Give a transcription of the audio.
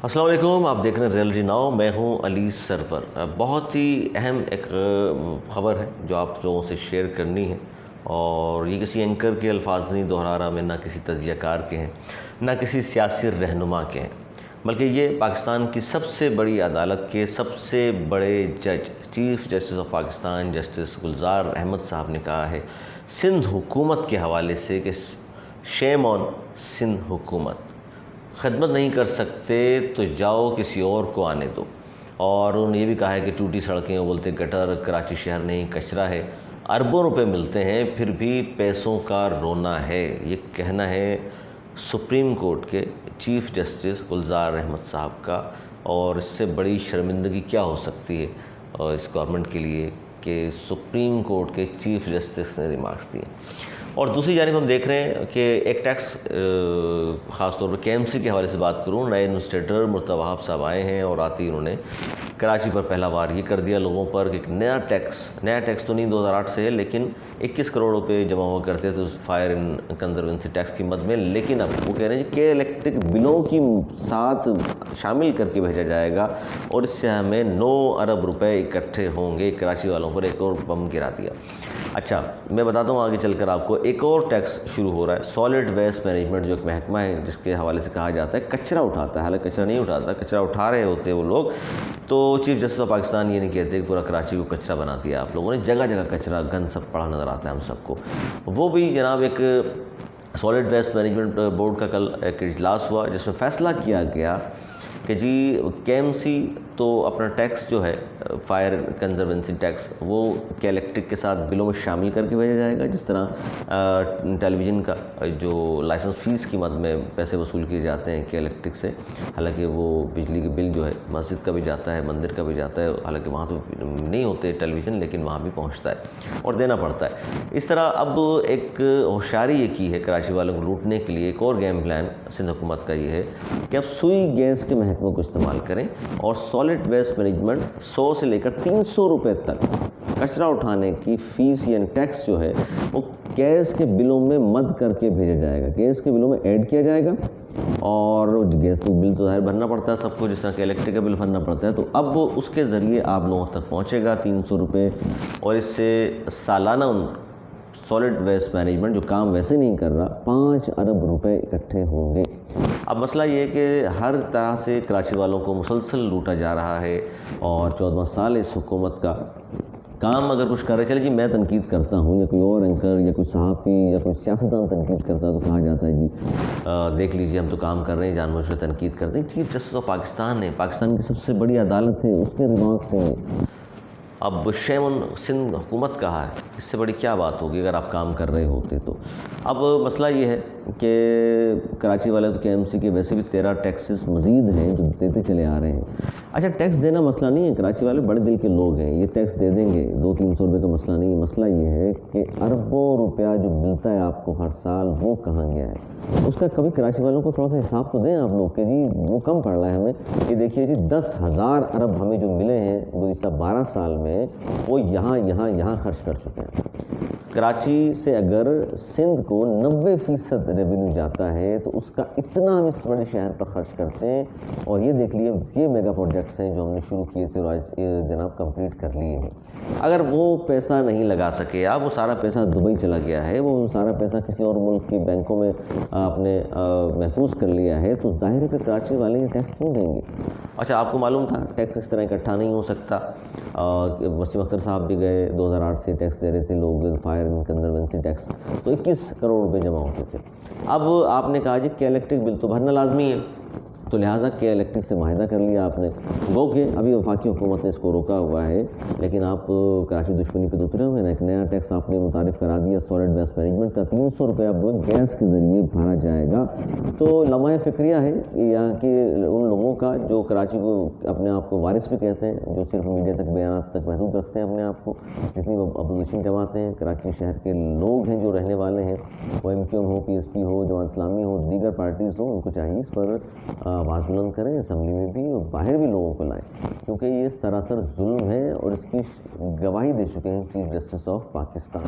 السلام علیکم، آپ دیکھ رہے ہیں ریئلٹی ناؤ، میں ہوں علی سرور۔ بہت ہی اہم ایک خبر ہے جو آپ لوگوں سے شیئر کرنی ہے، اور یہ کسی اینکر کے الفاظ نہیں دہرا رہا میں، نہ کسی تجزیہ کار کے ہیں، نہ کسی سیاسی رہنما کے ہیں، بلکہ یہ پاکستان کی سب سے بڑی عدالت کے سب سے بڑے جج، chief justice of Pakistan justice Gulzar Ahmed صاحب نے کہا ہے سندھ حکومت کے حوالے سے کہ شیم آن سندھ حکومت، خدمت نہیں کر سکتے تو جاؤ کسی اور کو آنے دو۔ اور انہوں نے یہ بھی کہا ہے کہ ٹوٹی سڑکیں، وہ بولتے گٹر، کراچی شہر نہیں کچرا ہے، اربوں روپے ملتے ہیں پھر بھی پیسوں کا رونا ہے۔ یہ کہنا ہے سپریم کورٹ کے چیف جسٹس گلزار احمد صاحب کا، اور اس سے بڑی شرمندگی کیا ہو سکتی ہے اس گورنمنٹ کے لیے کہ سپریم کورٹ کے چیف جسٹس نے ریمارکس دیے۔ اور دوسری جانب ہم دیکھ رہے ہیں کہ ایک ٹیکس، خاص طور پر کے ایم سی کے حوالے سے بات کروں، نئے ایڈمنسٹریٹر مرتضی وہاب صاحب آئے ہیں، اور آتے ہی انہوں نے کراچی پر پہلا بار یہ کر دیا لوگوں پر کہ ایک نیا ٹیکس تو نہیں 2008 سے ہے، لیکن 21 کروڑ روپے جمع ہوا کرتے تھے اس فائر ان کنزروینسی ٹیکس کی مد میں، لیکن اب وہ کہہ رہے ہیں کہ الیکٹرک بلوں کی ساتھ شامل کر کے بھیجا جائے گا، اور اس سے ہمیں 9 ارب روپے اکٹھے ہوں گے۔ کراچی والوں پر ایک اور بم گرا دیا۔ اچھا، میں بتاتا ہوں آگے چل کر آپ کو، ایک اور ٹیکس شروع ہو رہا ہے، سالڈ ویسٹ مینجمنٹ، جو ایک محکمہ ہے جس کے حوالے سے کہا جاتا ہے کچرا اٹھاتا ہے، حالانکہ کچرا نہیں اٹھاتا، کچرا اٹھا رہے ہوتے وہ لوگ، تو چیف جسٹس آف پاکستان یہ نہیں کہتے کہ پورا کراچی کو کچرا بنا دیا آپ لوگوں نے، جگہ جگہ کچرا گند سب پڑا نظر آتا ہے ہم سب کو۔ وہ بھی جناب ایک سالڈ ویسٹ مینجمنٹ بورڈ کا کل ایک اجلاس ہوا جس میں فیصلہ کیا گیا کہ جی کے ایم سی تو اپنا ٹیکس جو ہے فائر کنزروینسی ٹیکس، وہ کیا الیکٹرک کے ساتھ بلوں میں شامل کر کے بھیجا جائے گا، جس طرح ٹیلی ویژن کا جو لائسنس فیس کی مد میں پیسے وصول کیے جاتے ہیں کہ الیکٹرک سے، حالانکہ وہ بجلی کے بل جو ہے مسجد کا بھی جاتا ہے، مندر کا بھی جاتا ہے، حالانکہ وہاں تو نہیں ہوتے ٹیلی ویژن، لیکن وہاں بھی پہنچتا ہے اور دینا پڑتا ہے۔ اس طرح اب ایک ہوشیاری یہ کی ہے کراچی والوں کو لوٹنے کے لیے، ایک اور گیم پلان سندھ حکومت کا یہ ہے کہ اب سوئی گیس کے محکموں کو استعمال کریں، اور سالڈ ویسٹ مینجمنٹ 100 سے لے کر 300 روپے تک کچرا اٹھانے کی فیس یا ٹیکس جو ہے وہ گیس کے بلوں میں مد کر کے بھیجا جائے گا، گیس کے بلوں میں ایڈ کیا جائے گا، اور گیس تو بل تو ظاہر بھرنا پڑتا ہے سب کو، جس طرح کہ الیکٹرک کا بل بھرنا پڑتا ہے، تو اب اس کے ذریعے آپ لوگوں تک پہنچے گا 300 روپے، اور اس سے سالانہ سالڈ ویسٹ مینجمنٹ جو کام ویسے نہیں کر رہا 5 ارب روپے اکٹھے ہوں گے۔ اب مسئلہ یہ ہے کہ ہر طرح سے کراچی والوں کو مسلسل لوٹا جا رہا ہے، اور 14واں سال اس حکومت کا کام اگر کچھ کرے، چلے جی میں تنقید کرتا ہوں، یا کوئی اور اینکر یا کوئی صحافی یا کوئی سیاستدان تنقید کرتا ہے تو کہا جاتا ہے جی دیکھ لیجیے ہم تو کام کر رہے ہیں، جان بوجھ کر تنقید کرتے ہیں۔ چیف جسٹس آف پاکستان ہے، پاکستان کی سب سے بڑی عدالت ہے، اس کے ریمارکس ہیں۔ اب شیم آن سندھ حکومت کہا ہے، اس سے بڑی کیا بات ہوگی اگر آپ کام کر رہے ہوتے تو۔ اب مسئلہ یہ ہے کہ کراچی والے تو کے ایم سی کے ویسے بھی 13 ٹیکسز مزید ہیں جو دیتے چلے آ رہے ہیں۔ اچھا، ٹیکس دینا مسئلہ نہیں ہے، کراچی والے بڑے دل کے لوگ ہیں، یہ ٹیکس دے دیں گے، 200-300 روپے کا مسئلہ نہیں ہے۔ مسئلہ یہ ہے کہ اربوں روپیہ جو ملتا ہے آپ کو ہر سال، وہ کہاں گیا ہے؟ اس کا کبھی کراچی والوں کو تھوڑا سا حساب تو دیں آپ لوگ کہ جی وہ کم پڑ رہا ہے ہمیں۔ یہ دیکھیے جی 10,000 ارب ہمیں جو ملے ہیں گزشتہ 12 سال میں، وہ یہاں خرچ کر چکے ہیں۔ کراچی سے اگر سندھ کو 90% ریونیو جاتا ہے تو اس کا اتنا ہم اس بڑے شہر پر خرچ کرتے ہیں، اور یہ دیکھ لیے یہ میگا پروجیکٹس ہیں جو ہم نے شروع کیے تھے اور آج جناب کمپلیٹ کر لیے ہیں۔ اگر وہ پیسہ نہیں لگا سکے، اب وہ سارا پیسہ دبئی چلا گیا ہے، وہ سارا پیسہ کسی اور ملک کی بینکوں میں آپ نے محفوظ کر لیا ہے، تو ظاہر ہے کہ کراچی والے یہ ٹیکس کیوں دیں گے؟ اچھا، آپ کو معلوم تھا ٹیکس اس طرح اکٹھا نہیں ہو سکتا؟ وسیم اختر صاحب بھی گئے، 2008 سے ٹیکس دے رہے تھے لوگ، فائر ان کنزروینسی ٹیکس، تو 21 کروڑ روپے جمع ہوتے تھے۔ اب آپ نے کہا جی کہ الیکٹرک بل تو بھرنا لازمی ہے، تو لہٰذا کہ الیکٹرک سے معاہدہ کر لیا آپ نے، وہ کہ ابھی وفاقی حکومت نے اس کو روکا ہوا ہے، لیکن آپ کراچی دشمنی پہ اترے ہوئے نا، ایک نیا ٹیکس آپ نے متعارف کرا دیا سالڈ ویسٹ مینجمنٹ کا، 300 روپے اب گیس کے ذریعے بھرا جائے گا۔ تو لمحہ فکریہ ہے یہاں کے ان لوگوں کا جو کراچی کو اپنے آپ کو وارث بھی کہتے ہیں، جو صرف میڈیا تک بیانات تک محدود رکھتے ہیں اپنے آپ کو، جتنی اپوزیشن جماعتیں ہیں، کراچی شہر کے لوگ ہیں جو رہنے والے ہیں، وہ ایم کیو ایم ہو، پی ایس پی ہو، جماعت اسلامی ہو، دیگر پارٹیز ہوں، ان کو چاہیے اس پر آواز بلند کریں، اسمبلی میں بھی اور باہر بھی لوگوں کو لائیں، کیونکہ یہ سراسر ظلم ہے، اور اس کی گواہی دے چکے ہیں چیف جسٹس آف پاکستان۔